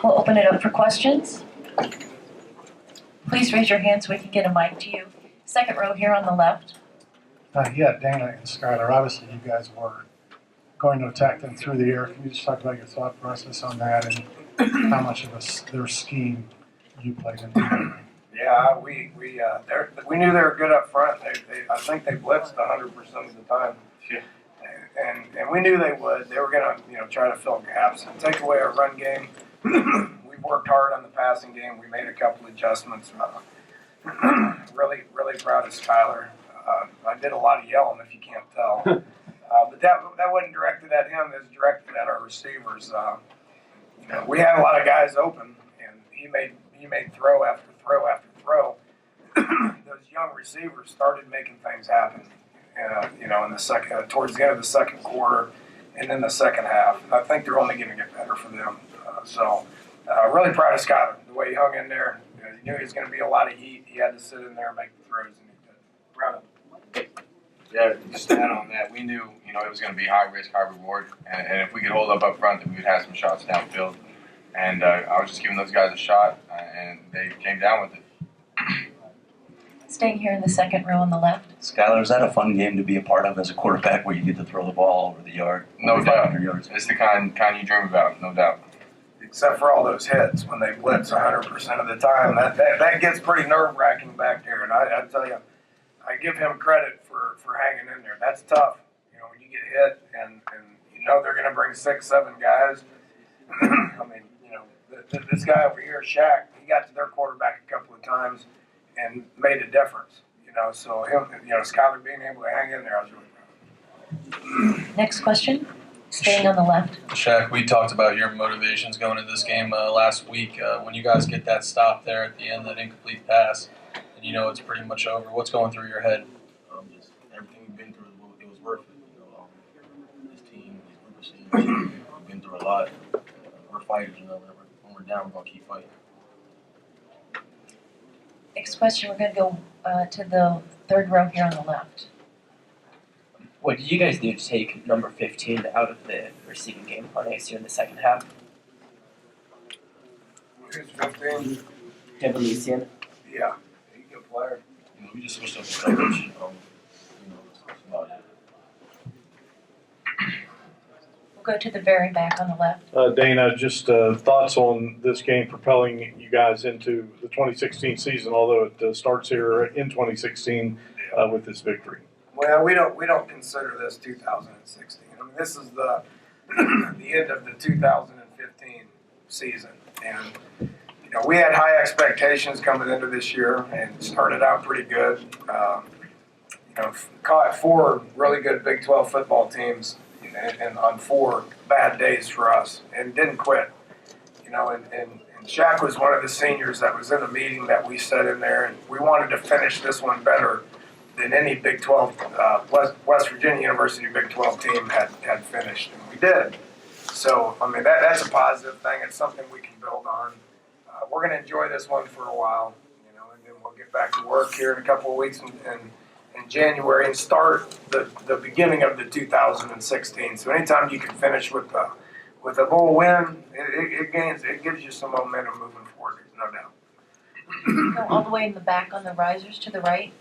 We'll open it up for questions. Please raise your hand so we can get a mic to you. Second row here on the left. Yeah, Dana and Skyler, obviously you guys were going to attack them through the air. Can you just talk about your thought process on that and how much of their scheme you played into? Yeah, we knew they were good up front. I think they blitzed 100% of the time. Yeah. And we knew they would. They were going to try to fill gaps and take away our run game. We worked hard on the passing game. We made a couple adjustments. Really proud of Skyler. I did a lot of yelling, if you can't tell. But that wasn't directed at him. It was directed at our receivers. We had a lot of guys open, and he made throw after throw after throw. Those young receivers started making things happen. In the second, towards the end of the second quarter, and in the second half. I think they're only going to get better for them. Really proud of Skyler, the way he hung in there. He knew he was going to be a lot of heat. He had to sit in there and make the throws, and he did. Proud of him. Yeah, just to add on that, we knew, it was going to be high risk, high reward, and if we could hold up front, then we would have some shots downfield. And I was just giving those guys a shot, and they came down with it. Staying here in the second row on the left. Skyler, is that a fun game to be a part of as a quarterback where you get to throw the ball over the yard? No doubt. Yards? It's the kind you dream about, no doubt. Except for all those hits when they blitz 100% of the time. That gets pretty nerve-wracking back there. And I tell you, I give him credit for hanging in there. That's tough. When you get hit and they're going to bring 6-7 guys. I mean, this guy over here, Shaq, he got to their quarterback a couple of times and made a difference. So him, Skyler being able to hang in there, I was really proud. Next question. Staying on the left. Shaq, we talked about your motivations going into this game last week. When you guys get that stop there at the end, that incomplete pass, and it's pretty much over, what's going through your head? Just everything we've been through, it was worth it. This team, this group of seniors, we've been through a lot. We're fighters, when we're down, we're going to keep fighting. Next question, we're going to go to the third row here on the left. What did you guys do to take number 15 out of the receiving game on ASU in the second half? Who's 15? Kevin Lucian. Yeah, he's a good player. We just switched up the coverage. That's about it. We'll go to the very back on the left. Dana, just thoughts on this game propelling you guys into the 2016 season, although it starts here in 2016 with this victory. Well, we don't consider this 2016. I mean, this is the end of the 2015 season, and we had high expectations coming into this year and started out pretty good. Caught 4 really good Big 12 football teams, and on 4 bad days for us, and didn't quit. And Shaq was one of the seniors that was in the meeting that we sat in there, and we wanted to finish this one better than any Big 12, West Virginia University Big 12 team had finished, and we did. So, I mean, that's a positive thing. It's something we can build on. We're going to enjoy this one for a while, and then we'll get back to work here in a couple of weeks in January and start the beginning of the 2016. So anytime you can finish with a little win, it gives you some momentum moving forward, no doubt. Go all the way in the back on the risers to the right.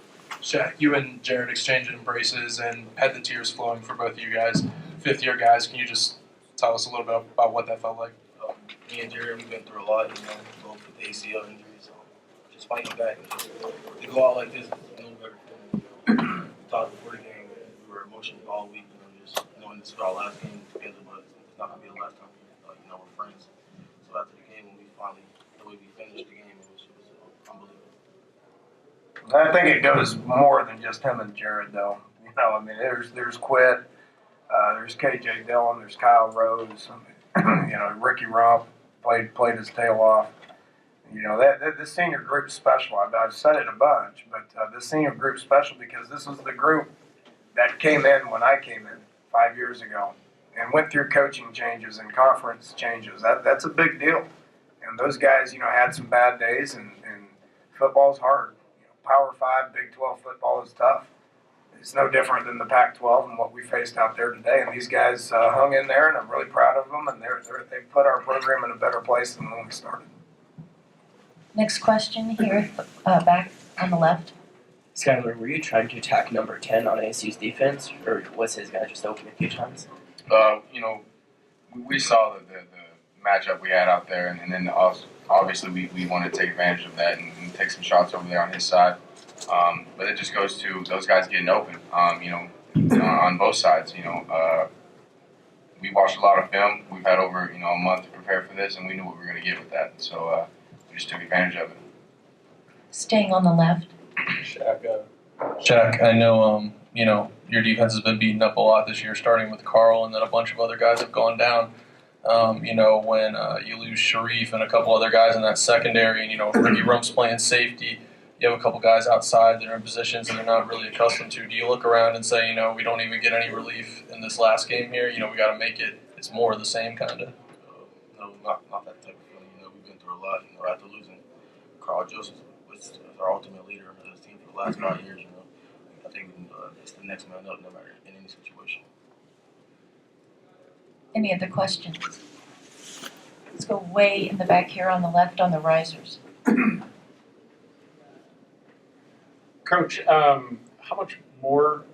Shaq, you and Jared exchanged embraces and had the tears flowing for both of you guys, fifth-year guys. Can you just tell us a little bit about what that felt like? Me and Jared, we've been through a lot, both with the ACL injuries. Just fighting back. To go out like this, no better feeling. We talked before the game, we were emotional all week, just knowing this is our last game together, but it's not going to be the last time we're friends. So after the game, when we finally, the way we finished the game, it was unbelievable. I think it goes more than just him and Jared, though. I mean, there's Quit, there's KJ Dillon, there's Kyle Rose, Ricky Rump played his tail off. This senior group's special. I've said it a bunch, but this senior group's special because this was the group that came in when I came in 5 years ago and went through coaching changes and conference changes. That's a big deal. And those guys, had some bad days, and football's hard. Power 5, Big 12 football is tough. it's no different than the Pac-12 and what we faced out there today. And these guys hung in there, and I'm really proud of them. And they put our program in a better place than when we started. Next question here, back on the left. Skyler, were you trying to attack number 10 on ASU's defense, or was his guy just open a few times? We saw the matchup we had out there, and then obviously we wanted to take advantage of that and take some shots over there on his side. But it just goes to those guys getting open, on both sides. We watched a lot of film. We've had over a month to prepare for this, and we knew what we were going to get with that. So we just took advantage of it. Staying on the left. Shaq, I know, your defense has been beaten up a lot this year, starting with Carl, and then a bunch of other guys have gone down. When you lose Sharif and a couple other guys in that secondary, and, Ricky Rump's playing safety, you have a couple guys outside that are in positions that they're not really accustomed to. Do you look around and say, we don't even get any relief in this last game here? We got to make it. It's more of the same kind of. No, not that type of feeling. We've been through a lot. After losing Carl Joseph, which is our ultimate leader of this team for the last 5 years, I think it's the next man up, no matter in any situation. Any other questions? Let's go way in the back here on the left on the risers. Coach, how much more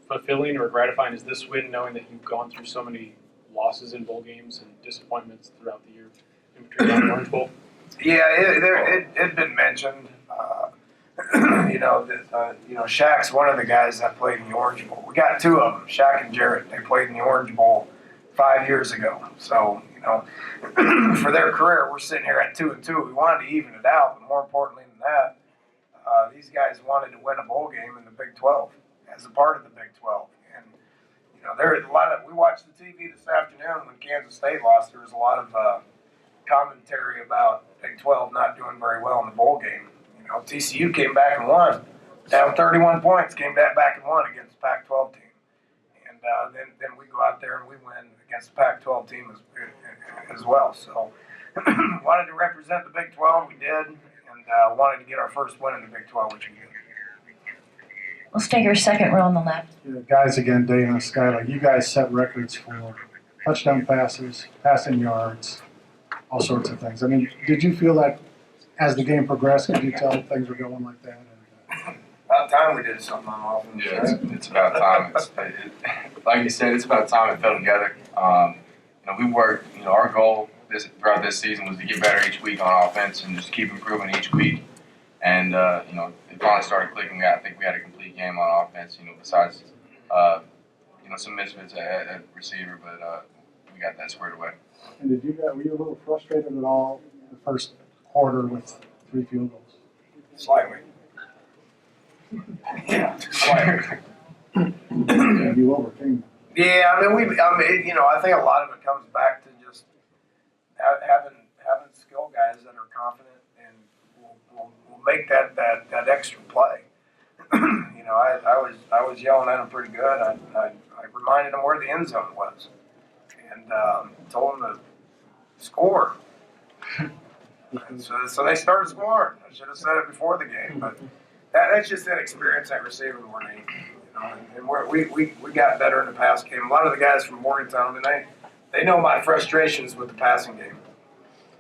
fulfilling or gratifying is this win, knowing that you've gone through so many losses in bowl games and disappointments throughout the year, in particular the Orange Bowl? Yeah, it had been mentioned. Shaq's one of the guys that played in the Orange Bowl. We got two of them, Shaq and Jarrett. They played in the Orange Bowl 5 years ago. So, for their career, we're sitting here at 2-2. We wanted to even it out, but more importantly than that, these guys wanted to win a bowl game in the Big 12 as a part of the Big 12. And, there's a lot of, we watched the TV this afternoon when Kansas State lost. There was a lot of commentary about Big 12 not doing very well in the bowl game. TCU came back and won, down 31 points, came back and won against the Pac-12 team. And then we go out there and we win against the Pac-12 team as well. So wanted to represent the Big 12, we did, and wanted to get our first win in the Big 12, which we did. We'll stay your second row on the left. Guys, again, Dana and Skyler, you guys set records for touchdown passes, passing yards, all sorts of things. I mean, did you feel that as the game progressed, could you tell things were going like that? About time we did something on offense. Yeah, it's about time. Like you said, it's about time it fell together. We worked. Our goal throughout this season was to get better each week on offense and just keep improving each week. And it finally started clicking. I think we had a complete game on offense. Besides some misfits at receiver, but we got that squared away. And were you a little frustrated at all the first quarter with 3 field goals? Slightly. Yeah, slightly. And you overcame that. Yeah, I think a lot of it comes back to just having skill guys that are confident and will make that extra play. I was yelling at them pretty good. I reminded them where the end zone was, and told them to score. And so they started scoring. I should have said it before the game, but that's just that experience at receiver more than anything. And we got better in the pass game. A lot of the guys from Morgantown, they know my frustrations with the passing game.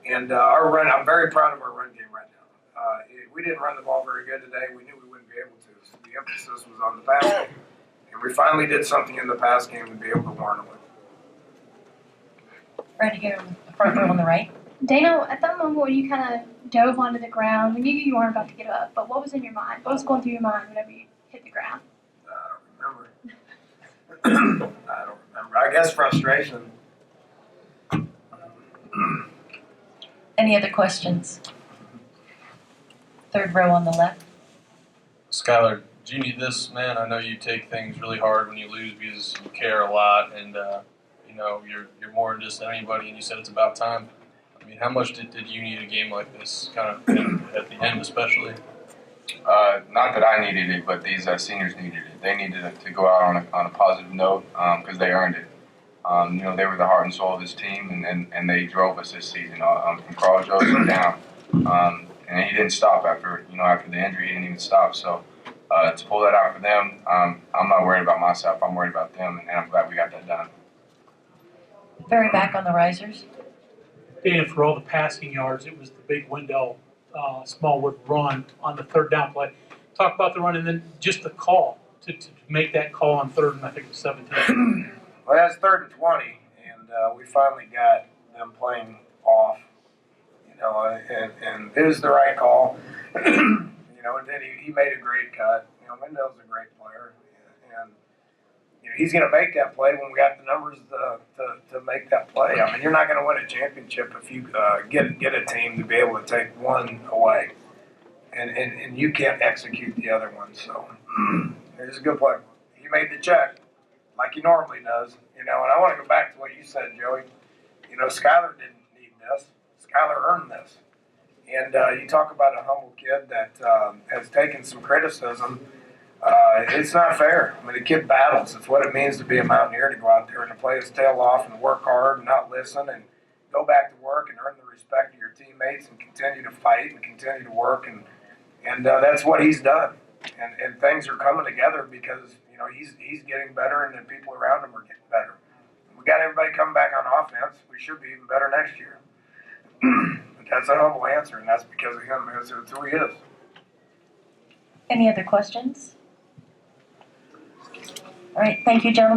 And our run, I'm very proud of our run game right now. We didn't run the ball very good today. We knew we wouldn't be able to. So the emphasis was on the pass game. And we finally did something in the pass game to be able to warn them with. Right here on the front row on the right. Dana, at that moment when you kind of dove onto the ground, we knew you weren't about to get up, but what was in your mind? What was going through your mind whenever you hit the ground? I don't remember. I guess frustration. Any other questions? Third row on the left. Skyler, do you need this, man? I know you take things really hard when you lose because you care a lot, and you're more than just anybody. And you said it's about time. I mean, how much did you need a game like this, kind of at the end, especially? Not that I needed it, but these seniors needed it. They needed to go out on a positive note because they earned it. They were the heart and soul of this team, and they drove us this season from Carl Joseph down. And he didn't stop after the injury. He didn't even stop. So to pull that out for them, I'm not worried about myself. I'm worried about them, and I'm glad we got that done. Barry, back on the risers. Dan, for all the passing yards, it was the big Wendell Smallwood run on the third down play. Talk about the run and then just the call to make that call on third and I think it was 17. Well, that's 3rd and 20, and we finally got them playing off, and it was the right call. And then he made a great cut. Wendell's a great player, and he's going to make that play when we got the numbers to make that play. I mean, you're not going to win a championship if you get a team to be able to take one away, and you can't execute the other one. So he's a good player. He made the check like he normally does. And I want to go back to what you said, Joey. Skyler didn't need this. Skyler earned this. And you talk about a humble kid that has taken some criticism. It's not fair. I mean, the kid battles. It's what it means to be a Mountaineer, to go out there and to play his tail off and work hard and not listen and go back to work and earn the respect of your teammates and continue to fight and continue to work. And that's what he's done. And things are coming together because, he's getting better and the people around him are getting better. We got everybody coming back on offense. We should be even better next year. But that's a humble answer, and that's because of him. That's who he is. Any other questions? All right, thank you, gentlemen.